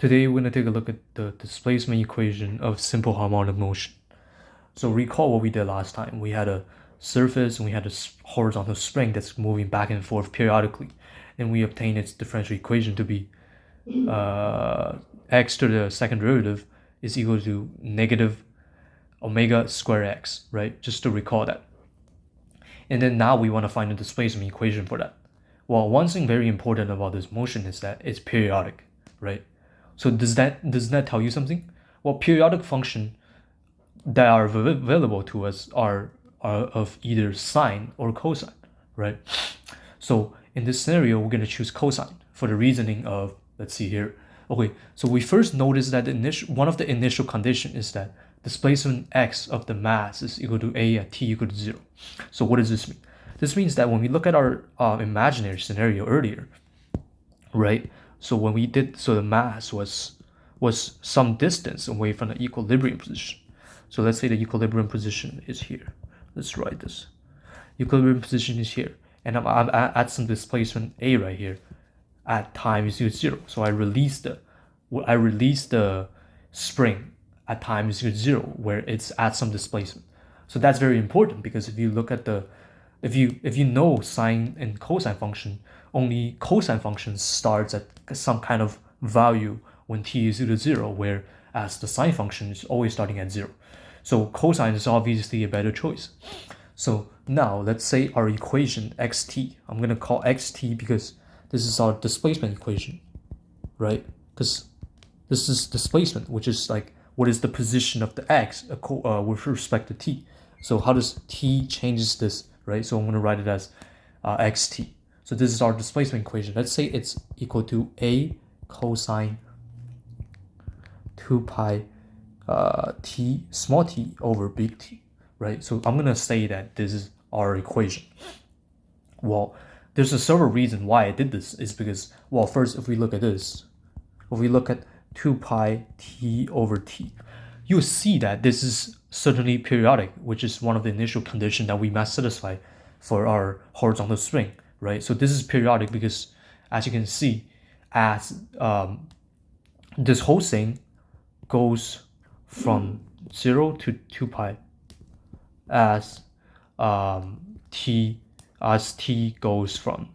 Today we're going to take a look at the displacement equation of simple harmonic motion. So recall what we did last time. We had a surface and we had a horizontal spring that's moving back and forth periodically, and we obtained its differential equation to be x to the second derivative is equal to negative omega square x, right? Just to recall that. And then now we want to find the displacement equation for that. Well, one thing very important about this motion is that it's periodic, right? So does that tell you something? Well, periodic functions that are available to us are of either sine or cosine, right? So in this scenario, we're going to choose cosine for the reasoning of, let's see here. Okay, so we first notice that one of the initial condition is that displacement x of the mass is equal to a at t equal to 0. So what does this mean? This means that when we look at our imaginary scenario earlier, right? So when we did, so the mass was some distance away from the equilibrium position. So let's say the equilibrium position is here. Let's write this. Equilibrium position is here, and I'm at some displacement a right here at time is equal to 0. So I release the spring at time is equal to 0, where it's at some displacement. So that's very important, because if you look at if you know sine and cosine function, only cosine function starts at some kind of value when t is equal to 0, whereas the sine function is always starting at 0. So cosine is obviously a better choice. So now let's say our equation xt, I'm going to call xt because this is our displacement equation, right? Because this is displacement, which is like what is the position of the x with respect to t. So how does t changes this, right? So I'm going to write it as xt. So this is our displacement equation. Let's say it's equal to a cosine 2 pi t small t over big T, right? So I'm going to say that this is our equation. Well, there's several reasons why I did this. Is because, well, first, if we look at this, if we look at 2 pi t over t, you'll see that this is certainly periodic, which is one of the initial conditions that we must satisfy for our horizontal spring, right? So this is periodic because, as you can see, as this whole thing goes from 0 to 2 pi as t goes from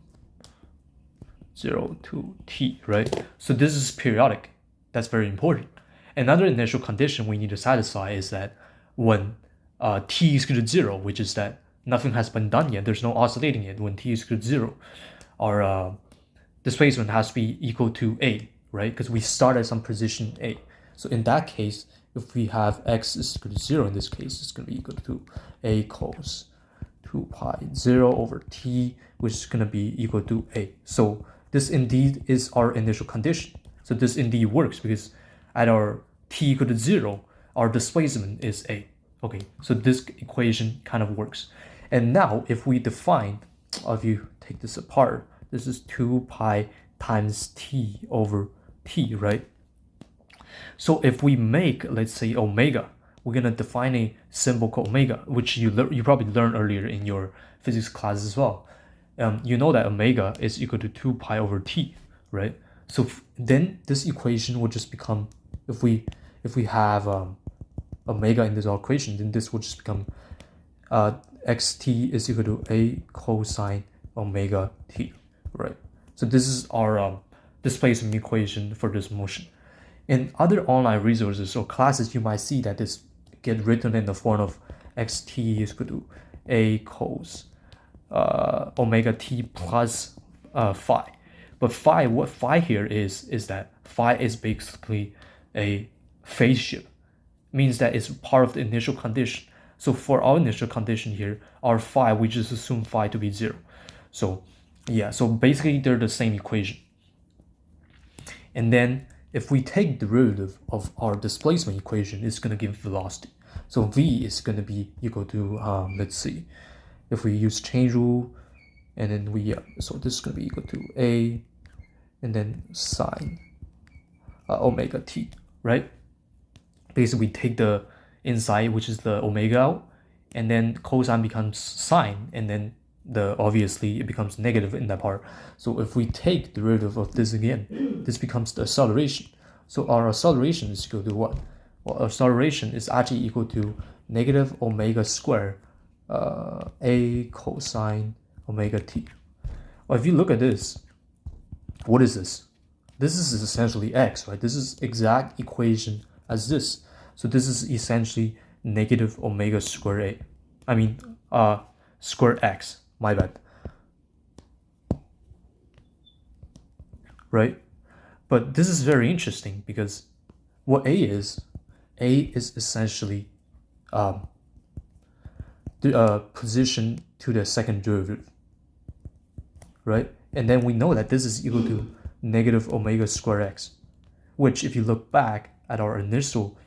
0 to t, right? So this is periodic. That's very important. Another initial condition we need to satisfy is that when t is equal to 0, which is that nothing has been done yet, there's no oscillating yet, when t is equal to 0, our displacement has to be equal to a, right? Because we start at some position a. So in that case, if we have x is equal to 0, in this case, it's going to be equal to a cos 2 pi 0 over t, which is going to be equal to a. So this indeed is our initial condition. So this indeed works because at our t equal to 0, our displacement is a. Okay, so this equation kind of works. And now if we define, if you take this apart, this is 2 pi times t over t, right? So if we make, let's say, omega, we're going to define a symbol called omega, which you probably learned earlier in your physics class as well. You know that omega is equal to 2 pi over t, right? So then this equation will just become, if we have omega in this equation, then this will just become xt is equal to a cosine omega t, right? So this is our displacement equation for this motion. In other online resources or classes, you might see that this get written in the form of xt is equal to a cos omega t plus phi. But phi, what phi here is that phi is basically a phase shift. Means that it's part of the initial condition. So for our initial condition here, our phi, we just assume phi to be 0. So yeah, so basically they're the same equation. And then if we take derivative of our displacement equation, it's going to give velocity. So v is going to be equal to, let's see, if we use chain rule, and then so this is going to be equal to a, and then sine omega t, right? Basically, we take the inside, which is the omega out, and then cosine becomes sine, and then obviously it becomes negative in that part. So if we take derivative of this again, this becomes the acceleration. So our acceleration is equal to what? Well, acceleration is actually equal to negative omega squared a cosine omega t. Well, if you look at this, what is this? This is essentially x, right? This is exact equation as this. So this is essentially negative omega square a. I mean, square x, my bad. Right? But this is very interesting because what a is essentially the position to the second derivative, right? And then we know that this is equal to negative omega square x, which if you look back at our initial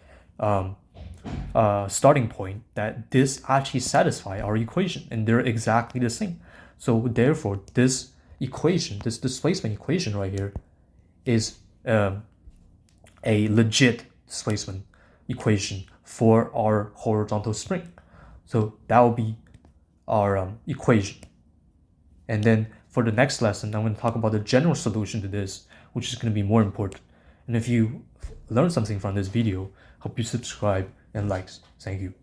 starting point, that this actually satisfies our equation, and they're exactly the same. So therefore, this equation, this displacement equation right here, is a legit displacement equation for our horizontal spring. So that will be our equation. And then for the next lesson, I'm going to talk about the general solution to this, which is going to be more important. And if you learned something from this video, hope you subscribe and likes. Thank you.